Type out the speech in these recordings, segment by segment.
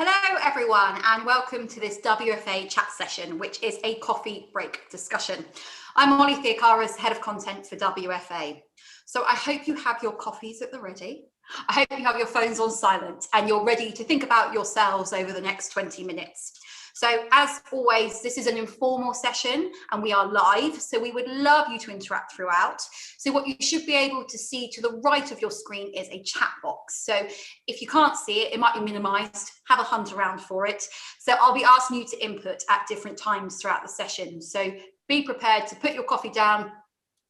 Hello everyone and welcome to this WFA chat session, which is a coffee break discussion. I'm Molly Theocaras, Head of Content for WFA. So I hope you have your coffees at the ready. I hope you have your phones on silent and you're ready to think about yourselves over the next 20 minutes. So as always, this is an informal session and we are live, so we would love you to interact throughout. So what you should be able to see to the right of your screen is a chat box. So if you can't see it, it might be minimized, have a hunt around for it. So I'll be asking you to input at different times throughout the session. So be prepared to put your coffee down,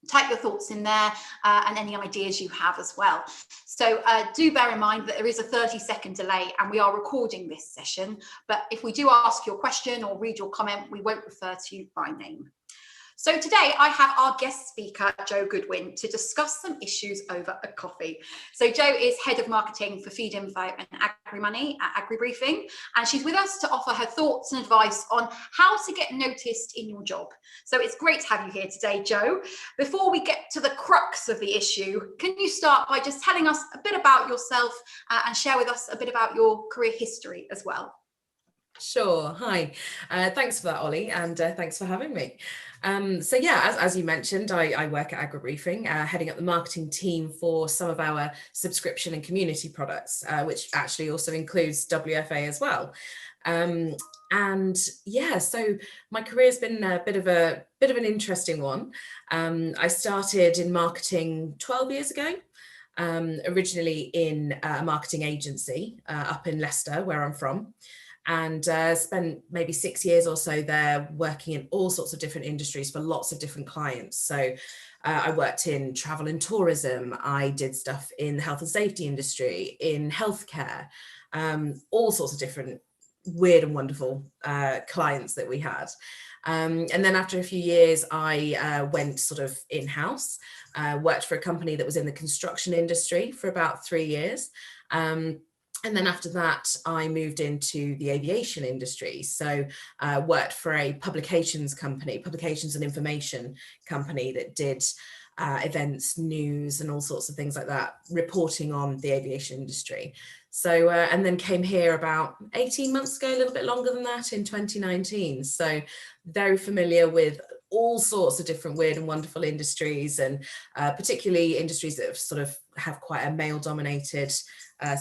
type your thoughts in there and any ideas you have as well. So do bear in mind that there is a 30-second delay and we are recording this session, but if we do ask your question or read your comment, we won't refer to you by name. So today I have our guest speaker, Jo Goodwin, to discuss some issues over a coffee. So Jo is Head of Marketing for Feed Info and AgriMoney at AgriBriefing, and she's with us to offer her thoughts and advice on how to get noticed in your job. So it's great to have you here today, Jo. Before we get to the crux of the issue, can you start by just telling us a bit about yourself and share with us a bit about your career history as well? Sure. Hi. Thanks for that, Ollie, and thanks for having me. So yeah, as you mentioned, I work at AgriBriefing, heading up the marketing team for some of our subscription and community products, which actually also includes WFA as well. And yeah, so my career has been a bit of an interesting one. I started in marketing 12 years ago. Originally in a marketing agency up in Leicester, where I'm from. And spent maybe 6 years or so there working in all sorts of different industries for lots of different clients. So I worked in travel and tourism. I did stuff in the health and safety industry, in healthcare, all sorts of different weird and wonderful clients that we had. And then after a few years, I went sort of in-house, worked for a company that was in the construction industry for about 3 years. And then after that, I moved into the aviation industry. So worked for a publications and information company that did events, news, and all sorts of things like that, reporting on the aviation industry. So, and then came here about 18 months ago, a little bit longer than that, in 2019. So very familiar with all sorts of different weird and wonderful industries, and particularly industries that have quite a male dominated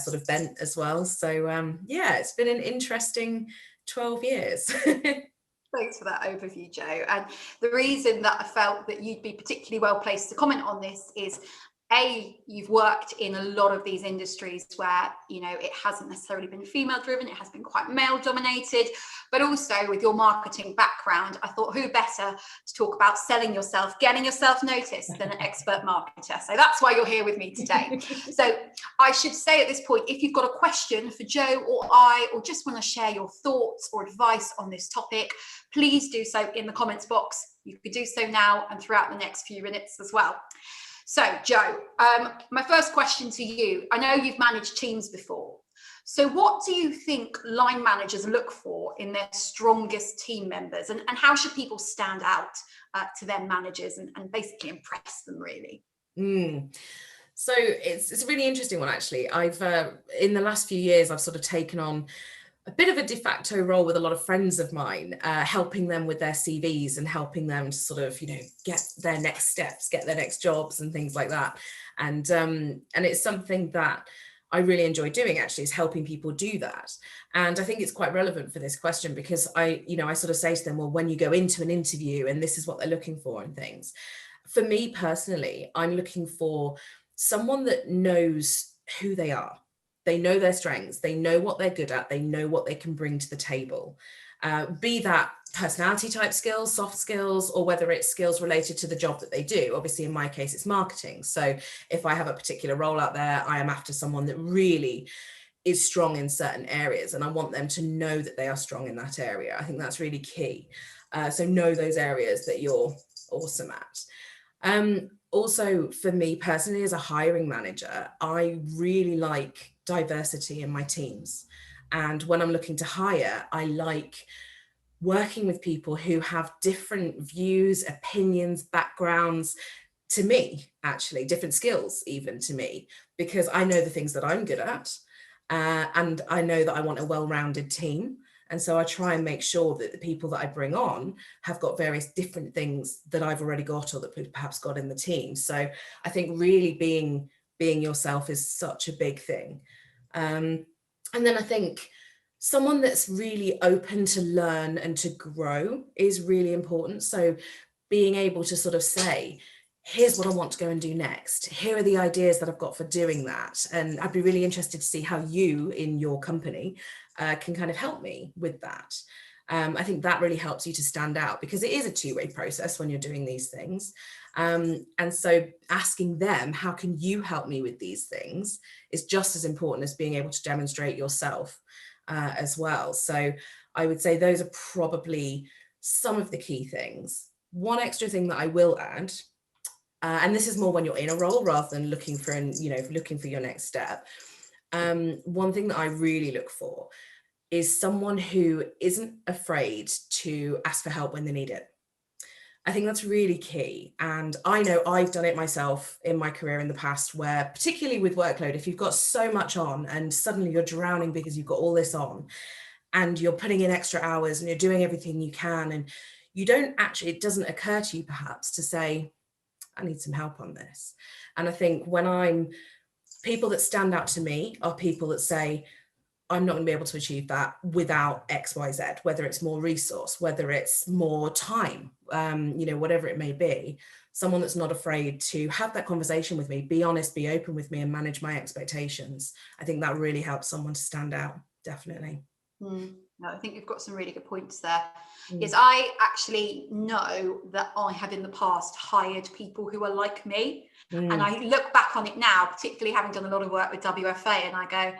sort of bent as well. So yeah, it's been an interesting 12 years. Thanks for that overview, Jo. And the reason that I felt that you'd be particularly well placed to comment on this is, you've worked in a lot of these industries where, you know, it hasn't necessarily been female driven, it has been quite male dominated, but also with your marketing background, I thought who better to talk about selling yourself, getting yourself noticed than an expert marketer. So that's why you're here with me today. So I should say at this point, if you've got a question for Jo or I, or just want to share your thoughts or advice on this topic, please do so in the comments box. You could do so now and throughout the next few minutes as well. So, Jo, my first question to you, I know you've managed teams before. So what do you think line managers look for in their strongest team members? And how should people stand out to their managers and basically impress them, really? So it's a really interesting one, actually. I've, in the last few years, I've sort of taken on a bit of a de facto role with a lot of friends of mine, helping them with their CVs and helping them to sort of, you know, get their next steps, get their next jobs and things like that. And it's something that I really enjoy doing, actually, is helping people do that. And I think it's quite relevant for this question because I sort of say to them, well, when you go into an interview and this is what they're looking for and things. For me personally, I'm looking for someone that knows who they are. They know their strengths, they know what they're good at, they know what they can bring to the table. Be that personality type skills, soft skills, or whether it's skills related to the job that they do. Obviously, in my case, it's marketing. So if I have a particular role out there, I am after someone that really is strong in certain areas, and I want them to know that they are strong in that area. I think that's really key. So know those areas that you're awesome at. Also, for me personally, as a hiring manager, I really like diversity in my teams. And when I'm looking to hire, I like working with people who have different views, opinions, backgrounds to me, actually, different skills even to me, because I know the things that I'm good at. And I know that I want a well-rounded team. And so I try and make sure that the people that I bring on have got various different things that I've already got or that we've perhaps got in the team. So I think really being yourself is such a big thing. And then I think someone that's really open to learn and to grow is really important. So being able to sort of say, here's what I want to go and do next. Here are the ideas that I've got for doing that. And I'd be really interested to see how you in your company can kind of help me with that. I think that really helps you to stand out, because it is a two-way process when you're doing these things. And so asking them, how can you help me with these things, is just as important as being able to demonstrate yourself as well. So I would say those are probably some of the key things. One extra thing that I will add, and this is more when you're in a role rather than looking for your next step. One thing that I really look for is someone who isn't afraid to ask for help when they need it. I think that's really key. And I know I've done it myself in my career in the past, where particularly with workload, if you've got so much on and suddenly you're drowning because you've got all this on and you're putting in extra hours and you're doing everything you can, and you don't actually, it doesn't occur to you perhaps to say, I need some help on this. And I think people that stand out to me are people that say, I'm not going to be able to achieve that without X, Y, Z, whether it's more resource, whether it's more time, whatever it may be. Someone that's not afraid to have that conversation with me, be honest, be open with me, and manage my expectations. I think that really helps someone to stand out, definitely. No, I think you've got some really good points there. Yes, I actually know that I have in the past hired people who are like me. And I look back on it now, particularly having done a lot of work with WFA, and I go,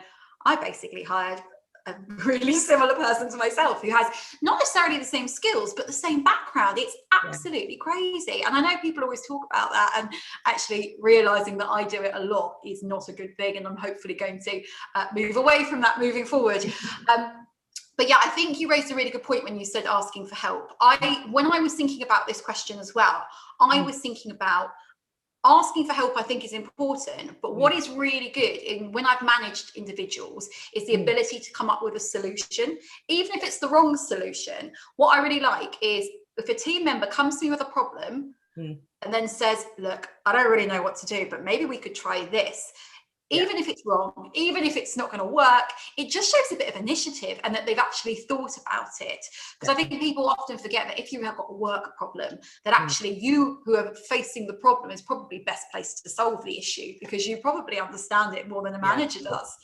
I basically hired a really similar person to myself who has not necessarily the same skills, but the same background. It's absolutely crazy. And I know people always talk about that, and actually realizing that I do it a lot is not a good thing. And I'm hopefully going to move away from that moving forward. But yeah, I think you raised a really good point when you said asking for help. When I was thinking about this question as well, I was thinking about asking for help. I think is important, but what is really good when I've managed individuals is the ability to come up with a solution, even if it's the wrong solution. What I really like is if a team member comes to me with a problem and then says, look, I don't really know what to do, but maybe we could try this. Even if it's wrong, even if it's not going to work, it just shows a bit of initiative and that they've actually thought about it. Because I think people often forget that if you have got a work problem, that actually you who are facing the problem is probably best placed to solve the issue, because you probably understand it more than a manager does.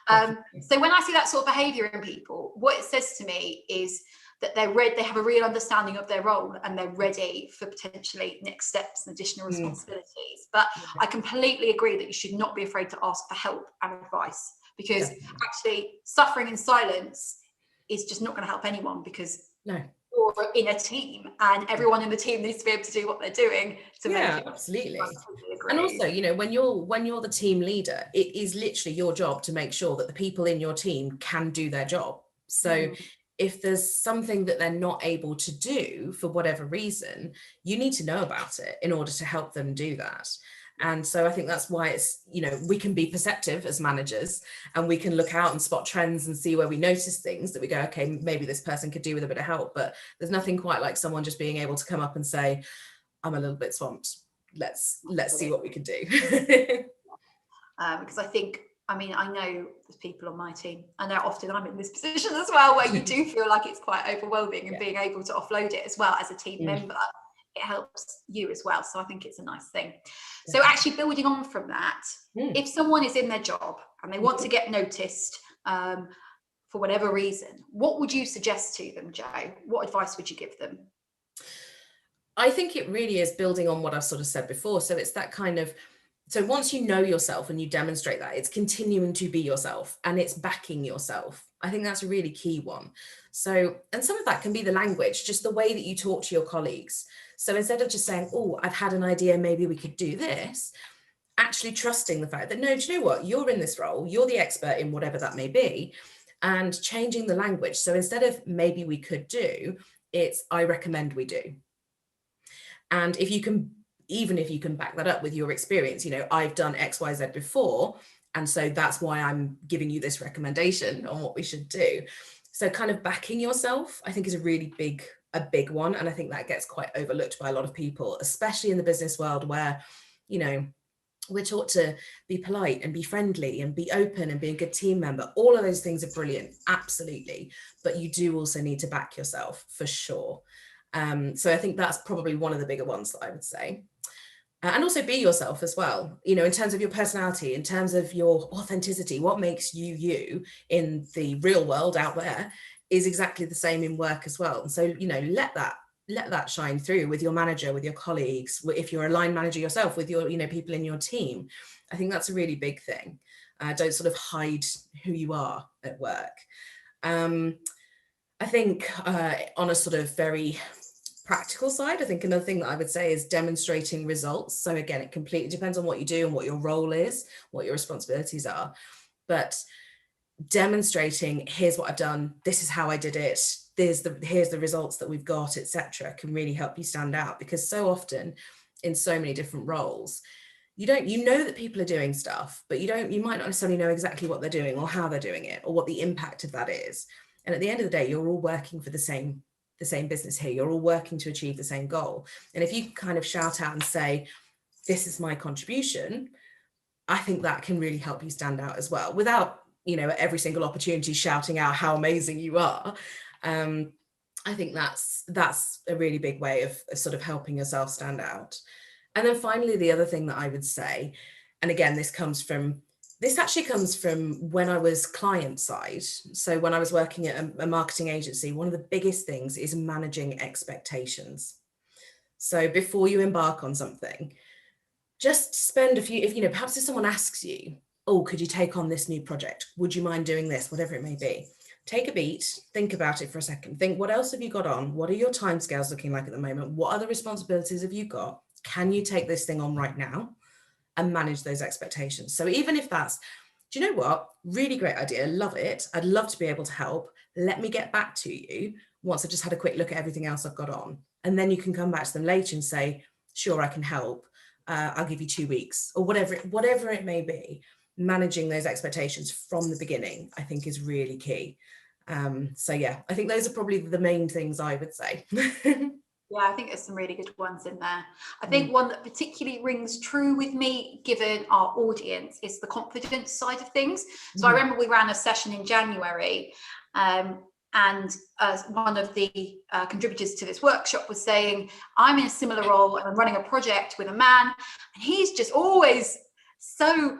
So when I see that sort of behaviour in people, what it says to me is that they have a real understanding of their role and they're ready for potentially next steps and additional responsibilities. But I completely agree that you should not be afraid to ask for help and advice, because actually suffering in silence is just not going to help anyone, because you're in a team and everyone in the team needs to be able to do what they're doing to make it. Absolutely. And also, when you're the team leader, it is literally your job to make sure that the people in your team can do their job. So if there's something that they're not able to do for whatever reason, you need to know about it in order to help them do that. And so I think that's why it's, we can be perceptive as managers, and we can look out and spot trends and see where we notice things that we go, okay, maybe this person could do with a bit of help. But there's nothing quite like someone just being able to come up and say, I'm a little bit swamped. Let's see what we can do. Because I know there's people on my team. I know often I'm in this position as well, where you do feel like it's quite overwhelming, and being able to offload it as well as a team member, it helps you as well. So I think it's a nice thing. So actually building on from that, if someone is in their job and they want to get noticed for whatever reason, what would you suggest to them, Jo? What advice would you give them? I think it really is building on what I've sort of said before. So it's that kind of, so once you know yourself and you demonstrate that, it's continuing to be yourself and it's backing yourself. I think that's a really key one. So, and some of that can be the language, just the way that you talk to your colleagues. So instead of just saying, oh, I've had an idea, maybe we could do this, actually trusting the fact that, no, do you know what? You're in this role, you're the expert in whatever that may be, and changing the language. So instead of maybe we could do, it's I recommend we do. And if you can, even if you can back that up with your experience, I've done X, Y, Z before, And so that's why I'm giving you this recommendation on what we should do. So kind of backing yourself, I think, is a big one. And I think that gets quite overlooked by a lot of people, especially in the business world where, you know, we're taught to be polite and be friendly and be open and be a good team member. All of those things are brilliant, absolutely. But you do also need to back yourself for sure. So I think that's probably one of the bigger ones that I would say. And also be yourself as well, you know, in terms of your personality, in terms of your authenticity. What makes you you in the real world out there is exactly the same in work as well. And so, you know, let that shine through with your manager, with your colleagues, if you're a line manager yourself, with your, you know, people in your team. I think that's a really big thing. Don't sort of hide who you are at work. I think on a sort of very practical side, I think another thing that I would say is demonstrating results. So again, it completely depends on what you do and what your role is, what your responsibilities are. But demonstrating, here's what I've done, this is how I did it, here's the results that we've got, etc., can really help you stand out. Because so often in so many different roles, you know that people are doing stuff, but you might not necessarily know exactly what they're doing or how they're doing it or what the impact of that is. And at the end of the day, you're all working for the same business here. You're all working to achieve the same goal. And if you kind of shout out and say, this is my contribution, I think that can really help you stand out as well, without, you know, at every single opportunity shouting out how amazing you are. I think that's a really big way of sort of helping yourself stand out. And then finally, the other thing that I would say, and again, this actually comes from when I was client side. So when I was working at a marketing agency, one of the biggest things is managing expectations. So before you embark on something, just spend if you know, perhaps if someone asks you, oh, could you take on this new project? Would you mind doing this? Whatever it may be. Take a beat, think about it for a second. Think, what else have you got on? What are your timescales looking like at the moment? What other responsibilities have you got? Can you take this thing on right now? And manage those expectations. So even if that's, do you know what? Really great idea. Love it. I'd love to be able to help. Let me get back to you once I've just had a quick look at everything else I've got on. And then you can come back to them later and say, sure, I can help. I'll give you 2 weeks or whatever it may be. Managing those expectations from the beginning, I think, is really key. So yeah, I think those are probably the main things I would say. Yeah, I think there's some really good ones in there. I think one that particularly rings true with me, given our audience, is the confidence side of things. So I remember we ran a session in January, and one of the contributors to this workshop was saying, I'm in a similar role and I'm running a project with a man, and he's just always so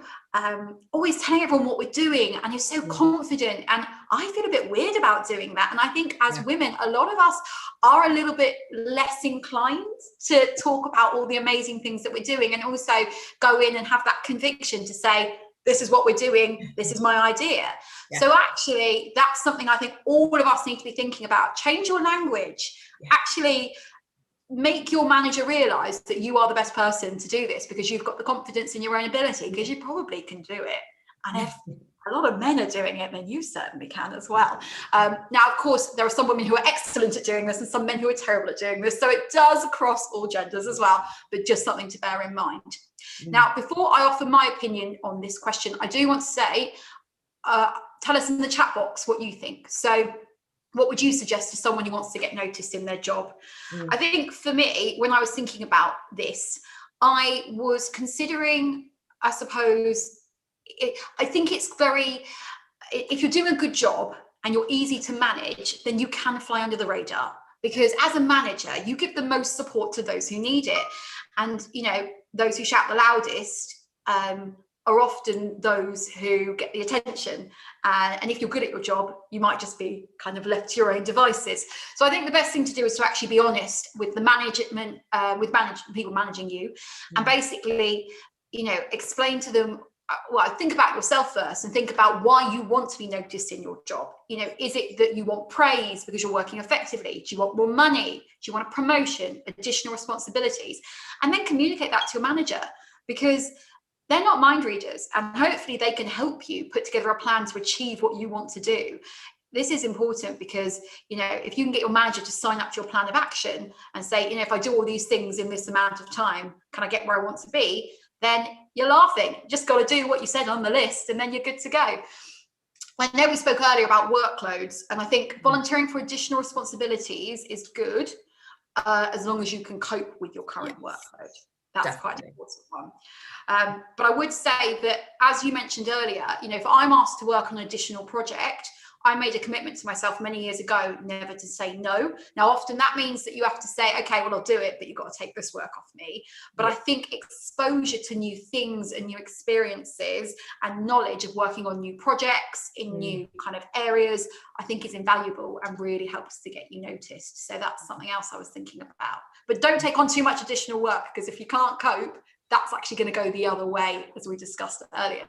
always telling everyone what we're doing, and he's so confident, and I feel a bit weird about doing that. And I think as women, a lot of us are a little bit less inclined to talk about all the amazing things that we're doing, and also go in and have that conviction to say, this is what we're doing, this is my idea. So actually, that's something I think all of us need to be thinking about. Change your language. Actually make your manager realize that you are the best person to do this, because you've got the confidence in your own ability, because you probably can do it. And if a lot of men are doing it, then you certainly can as well. Now, of course, there are some women who are excellent at doing this and some men who are terrible at doing this. So it does cross all genders as well, but just something to bear in mind. Now, before I offer my opinion on this question, I do want to say, tell us in the chat box what you think. So what would you suggest to someone who wants to get noticed in their job? I think for me, when I was thinking about this, I was considering, I suppose, I think it's very, if you're doing a good job and you're easy to manage, then you can fly under the radar, because as a manager, you give the most support to those who need it. And, you know, those who shout the loudest are often those who get the attention. And if you're good at your job, you might just be kind of left to your own devices. So I think the best thing to do is to actually be honest with the management, people managing you, and basically, you know, explain to them, well, think about yourself first and think about why you want to be noticed in your job. You know, is it that you want praise because you're working effectively? Do you want more money? Do you want a promotion, additional responsibilities? And then communicate that to your manager, because they're not mind readers, and hopefully they can help you put together a plan to achieve what you want to do. This is important because, you know, if you can get your manager to sign up to your plan of action and say, you know, if I do all these things in this amount of time, can I get where I want to be? then you're laughing. You just got to do what you said on the list and then you're good to go. I know we spoke earlier about workloads, and I think volunteering for additional responsibilities is good as long as you can cope with your current workload. That's definitely quite an important one. But I would say that, as you mentioned earlier, if I'm asked to work on an additional project, I made a commitment to myself many years ago never to say no. Now, often that means that you have to say, okay, well, I'll do it, but you've got to take this work off me. But I think exposure to new things and new experiences and knowledge of working on new projects in new kind of areas, I think is invaluable and really helps to get you noticed. So that's something else I was thinking about. But don't take on too much additional work, because if you can't cope, that's actually going to go the other way, as we discussed earlier.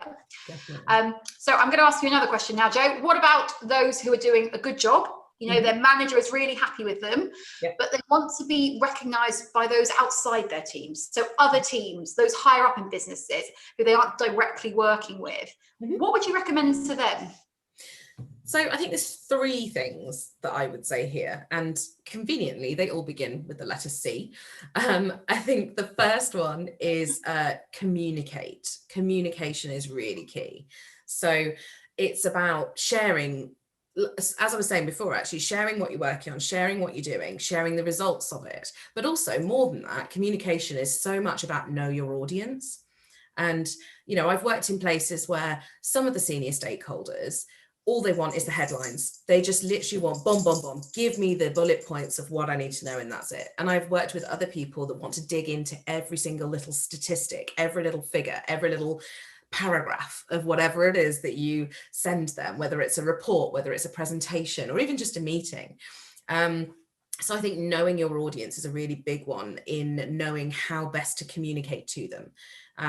So I'm going to ask you another question now, Jo. What about those who are doing a good job? Their manager is really happy with them, but they want to be recognised by those outside their teams. So other teams, those higher up in businesses who they aren't directly working with. What would you recommend to them? So I think there's three things that I would say here, and conveniently they all begin with the letter C. I think the first one is communicate. Communication is really key. So it's about sharing, as I was saying before, actually sharing what you're working on, sharing what you're doing, sharing the results of it. But also, more than that, communication is so much about know your audience. And, I've worked in places where some of the senior stakeholders, all they want is the headlines. They just literally want bomb, bomb, bomb. Give me the bullet points of what I need to know, and that's it. And I've worked with other people that want to dig into every single little statistic, every little figure, every little paragraph of whatever it is that you send them, whether it's a report, whether it's a presentation, or even just a meeting. So I think knowing your audience is a really big one in knowing how best to communicate to them.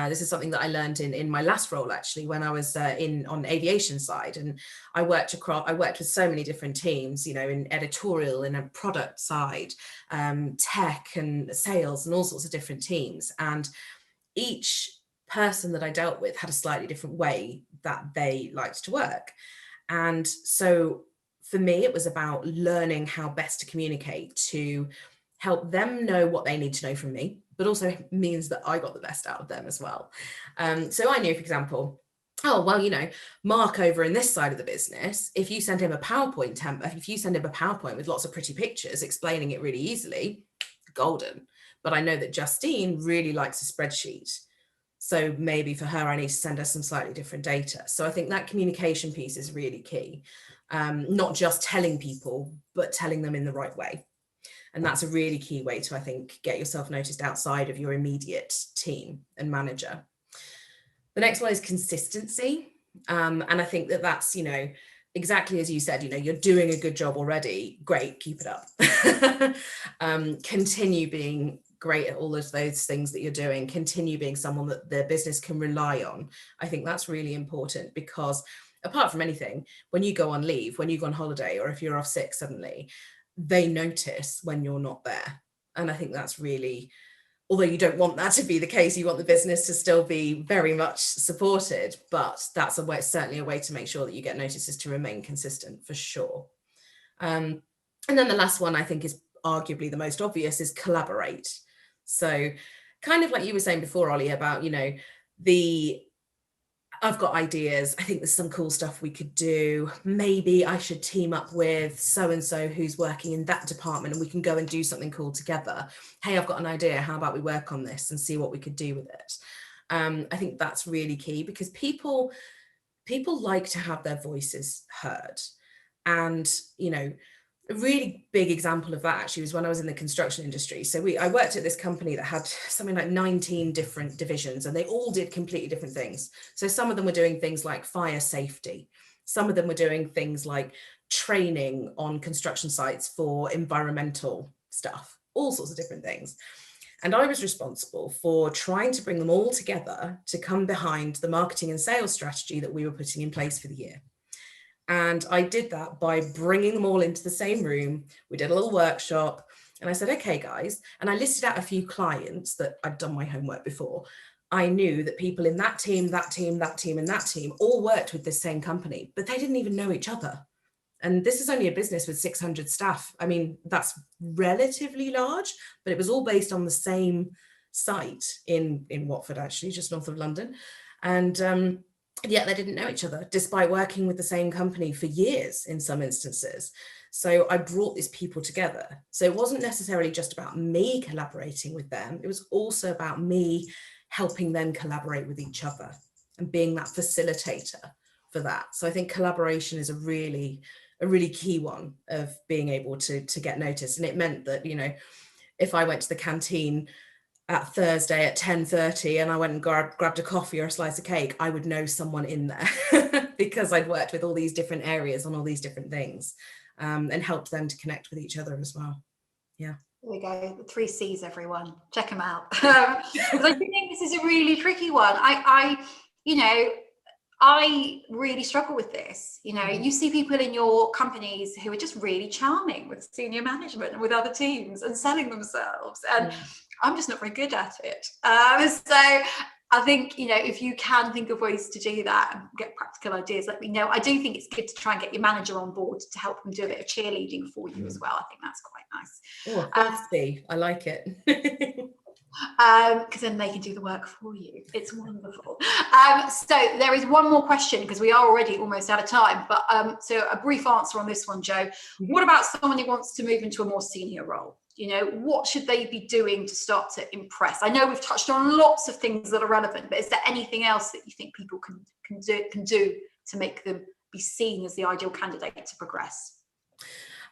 This is something that I learned in my last role, actually, when I was on the aviation side, and I worked with so many different teams, in editorial, in a product side, tech and sales, and all sorts of different teams. And each person that I dealt with had a slightly different way that they liked to work. And so for me, it was about learning how best to communicate to help them know what they need to know from me, but also means that I got the best out of them as well. So I knew, for example, Mark over in this side of the business, if you send him a PowerPoint with lots of pretty pictures explaining it really easily, golden. But I know that Justine really likes a spreadsheet. So maybe for her, I need to send her some slightly different data. So I think that communication piece is really key. Not just telling people, but telling them in the right way. And that's a really key way to, I think, get yourself noticed outside of your immediate team and manager. The next one is consistency. And I think that's, exactly as you said, you're doing a good job already. Great, keep it up. Continue being great at all of those things that you're doing. Continue being someone that their business can rely on. I think that's really important, because apart from anything, when you go on leave, when you go on holiday, or if you're off sick suddenly, they notice when you're not there. And I think that's really, although you don't want that to be the case, you want the business to still be very much supported, but that's certainly a way to make sure that you get notices, to remain consistent, for sure. And then the last one, I think, is arguably the most obvious, is collaborate. So kind of like you were saying before, Ollie, about, I've got ideas. I think there's some cool stuff we could do. Maybe I should team up with so-and-so who's working in that department, and we can go and do something cool together. Hey, I've got an idea. How about we work on this and see what we could do with it? I think that's really key, because people like to have their voices heard. And, a really big example of that actually was when I was in the construction industry. So I worked at this company that had something like 19 different divisions, and they all did completely different things. So some of them were doing things like fire safety. Some of them were doing things like training on construction sites for environmental stuff, all sorts of different things. And I was responsible for trying to bring them all together to come behind the marketing and sales strategy that we were putting in place for the year. And I did that by bringing them all into the same room. We did a little workshop, and I said, okay, guys, and I listed out a few clients that I'd done my homework before. I knew that people in that team, that team, that team, and that team all worked with this same company, but they didn't even know each other. And this is only a business with 600 staff. I mean, that's relatively large, but it was all based on the same site in Watford, actually, just north of London. And yet they didn't know each other, despite working with the same company for years in some instances. So I brought these people together. So it wasn't necessarily just about me collaborating with them. It was also about me helping them collaborate with each other and being that facilitator for that. So I think collaboration is a really key one of being able to get noticed. And it meant that, you know, if I went to the canteen at Thursday at 10:30 and I went and grabbed a coffee or a slice of cake, I would know someone in there because I'd worked with all these different areas on all these different things, and helped them to connect with each other as well. Yeah. There we go. The 3 C's, everyone. Check them out. Because I think this is a really tricky one. I really struggle with this. You know, you see people in your companies who are just really charming with senior management and with other teams and selling themselves. And I'm just not very good at it. So I think, you know, if you can think of ways to do that and get practical ideas, let me know. I do think it's good to try and get your manager on board to help them do a bit of cheerleading for you as well. I think that's quite nice. Oh, thirsty. I like it. Because then they can do the work for you. It's wonderful. So there is one more question, because we are already almost out of time, but so a brief answer on this one, Jo. What about someone who wants to move into a more senior role? You know, what should they be doing to start to impress? I know we've touched on lots of things that are relevant, but is there anything else that you think people can do to make them be seen as the ideal candidate to progress?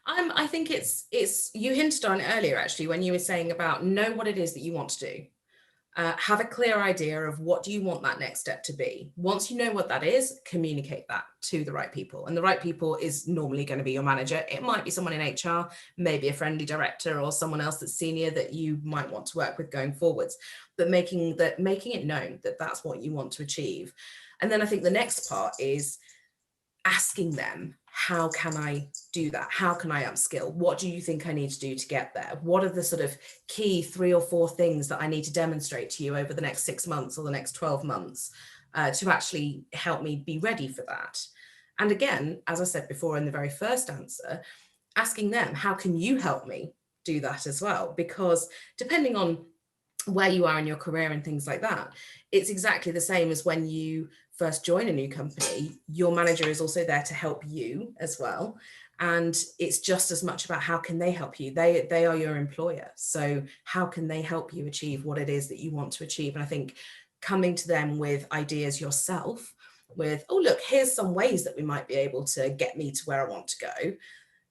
I think it's you hinted on it earlier, actually, when you were saying about know what it is that you want to do. Have a clear idea of what do you want that next step to be. Once you know what that is, communicate that to the right people. And the right people is normally going to be your manager. It might be someone in HR, maybe a friendly director or someone else that's senior that you might want to work with going forwards. But making it known that that's what you want to achieve. And then I think the next part is asking them, how can I do that? How can I upskill? What do you think I need to do to get there? What are the sort of key 3 or 4 things that I need to demonstrate to you over the next 6 months or the next 12 months to actually help me be ready for that? And again, as I said before in the very first answer, asking them, how can you help me do that as well? Because depending on where you are in your career and things like that, it's exactly the same as when you first join a new company. Your manager is also there to help you as well, and it's just as much about how can they help you. They are your employer, so how can they help you achieve what it is that you want to achieve? And I think coming to them with ideas yourself, with, oh look, here's some ways that we might be able to get me to where I want to go,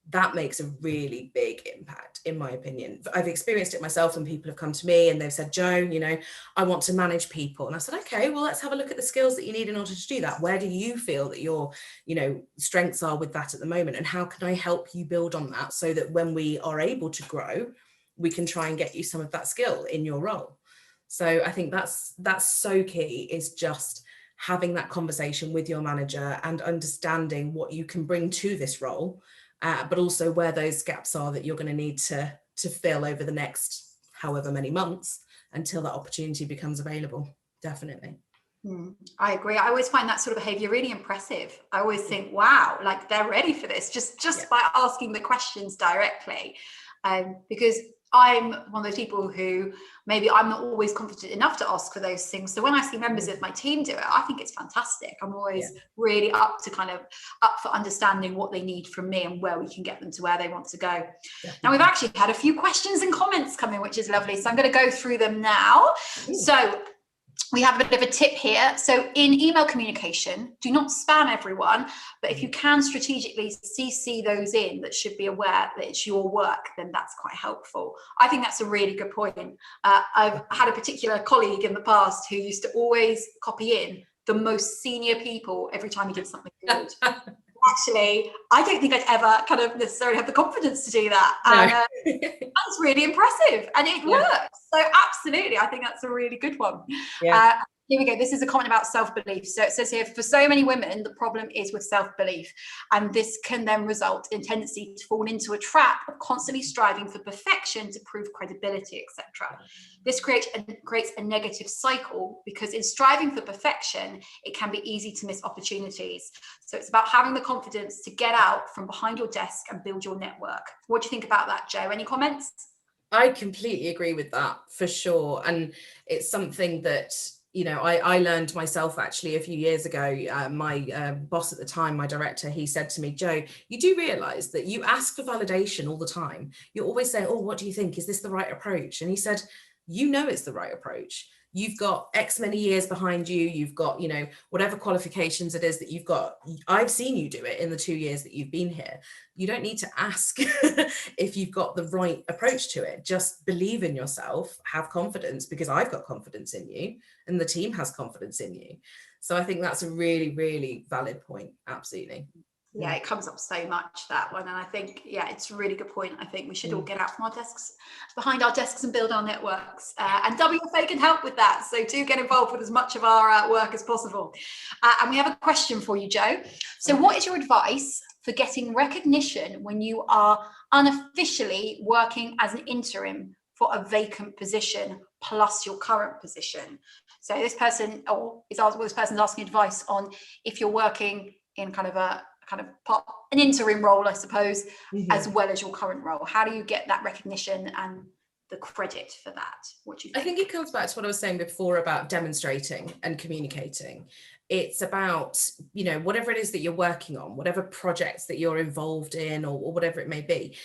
that makes a really big impact, in my opinion. I've experienced it myself when people have come to me and they've said, Jo, you know, I want to manage people. And I said, okay, well, let's have a look at the skills that you need in order to do that. Where do you feel that your, you know, strengths are with that at the moment? And how can I help you build on that so that when we are able to grow, we can try and get you some of that skill in your role? So I think that's so key, is just having that conversation with your manager and understanding what you can bring to this role. But also where those gaps are that you're going to need to fill over the next however many months until that opportunity becomes available. Definitely. I agree. I always find that sort of behavior really impressive. I always think, wow, like they're ready for this just by asking the questions directly. Because I'm one of those people who maybe I'm not always confident enough to ask for those things. So when I see members of my team do it, I think it's fantastic. I'm always really up for understanding what they need from me and where we can get them to where they want to go. Now, we've actually had a few questions and comments come in, which is lovely. So I'm going to go through them now. So we have a bit of a tip here. So in email communication, do not spam everyone, but if you can strategically CC those in that should be aware that it's your work, then that's quite helpful. I think that's a really good point. I've had a particular colleague in the past who used to always copy in the most senior people every time he did something good. Actually, I don't think I'd ever kind of necessarily have the confidence to do that. And that's really impressive, and it works. So absolutely, I think that's a really good one. Here we go. This is a comment about self-belief. So it says here, for so many women, the problem is with self-belief. And this can then result in tendency to fall into a trap of constantly striving for perfection to prove credibility, etc. This creates a negative cycle, because in striving for perfection, it can be easy to miss opportunities. So it's about having the confidence to get out from behind your desk and build your network. What do you think about that, Jo? Any comments? I completely agree with that for sure. And it's something that, you know, I learned myself actually a few years ago. My boss at the time, my director, he said to me, Jo, you do realize that you ask for validation all the time. You're always saying, oh, what do you think? Is this the right approach? And he said, you know, it's the right approach. You've got X many years behind you. You've got, you know, whatever qualifications it is that you've got. I've seen you do it in the 2 years that you've been here. You don't need to ask if you've got the right approach to it. Just believe in yourself, have confidence, because I've got confidence in you and the team has confidence in you. So I think that's a really, really valid point. Absolutely. Yeah, it comes up so much, that one. And I think, yeah, it's a really good point. I think we should all get out from our desks, behind our desks, and build our networks. And WFA can help with that. So do get involved with as much of our work as possible. And we have a question for you, Jo. So what is your advice for getting recognition when you are unofficially working as an interim for a vacant position plus your current position? So this person's asking advice on if you're working in kind of an interim role, I suppose, as well as your current role. How do you get that recognition and the credit for that? What do you think? I think it comes back to what I was saying before about demonstrating and communicating. It's about, you know, whatever it is that you're working on, whatever projects that you're involved in, or whatever it may be,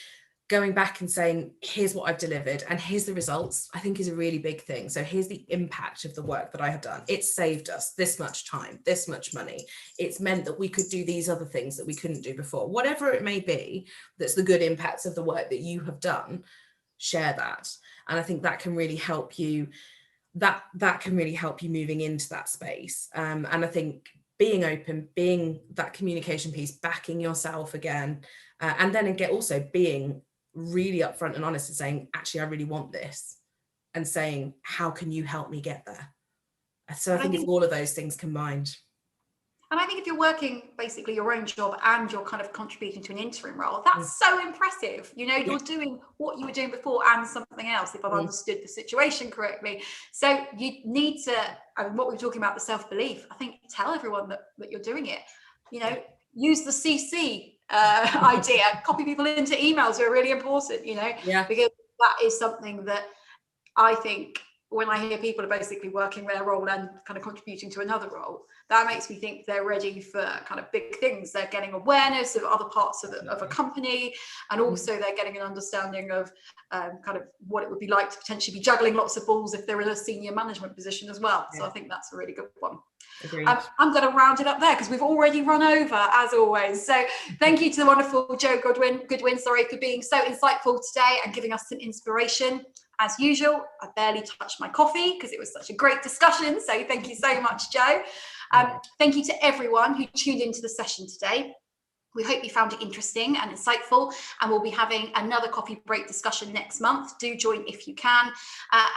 going back and saying, here's what I've delivered and here's the results, I think is a really big thing. So here's the impact of the work that I have done. It saved us this much time, this much money. It's meant that we could do these other things that we couldn't do before. Whatever it may be, that's the good impacts of the work that you have done, share that. And I think that can really help you, that can really help you moving into that space. And I think being open, being that communication piece, backing yourself again, and then also being really upfront and honest and saying, actually, I really want this, and saying, how can you help me get there? So I think it's all of those things combined. And I think if you're working basically your own job and you're kind of contributing to an interim role, that's so impressive. You know, you're doing what you were doing before and something else, if I've understood the situation correctly. So you need to, what we were talking about, the self-belief, I think, tell everyone that you're doing it. You know, use the CC idea, copy people into emails are really important, you know, because that is something that I think, when I hear people are basically working their role and kind of contributing to another role, that makes me think they're ready for kind of big things. They're getting awareness of other parts of a company, and also they're getting an understanding of kind of what it would be like to potentially be juggling lots of balls if they're in a senior management position as well. So I think that's a really good one. I'm going to round it up there because we've already run over, as always. So thank you to the wonderful Jo Goodwin, for being so insightful today and giving us some inspiration. As usual, I barely touched my coffee because it was such a great discussion. So thank you so much, Jo. Thank you to everyone who tuned into the session today. We hope you found it interesting and insightful, and we'll be having another coffee break discussion next month. Do join if you can.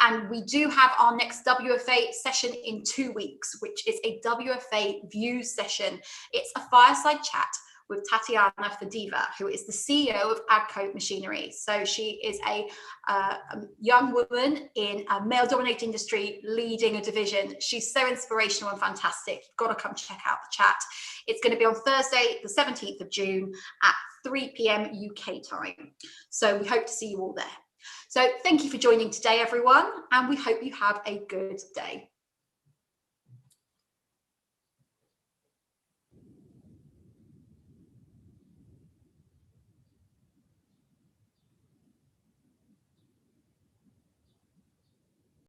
And we do have our next WFA session in 2 weeks, which is a WFA Views session. It's a fireside chat with Tatiana Fadiva, who is the CEO of Agco Machinery. So she is a young woman in a male-dominated industry leading a division. She's so inspirational and fantastic. You've got to come check out the chat. It's going to be on Thursday, the 17th of June at 3 p.m. UK time. So we hope to see you all there. So thank you for joining today, everyone, and we hope you have a good day.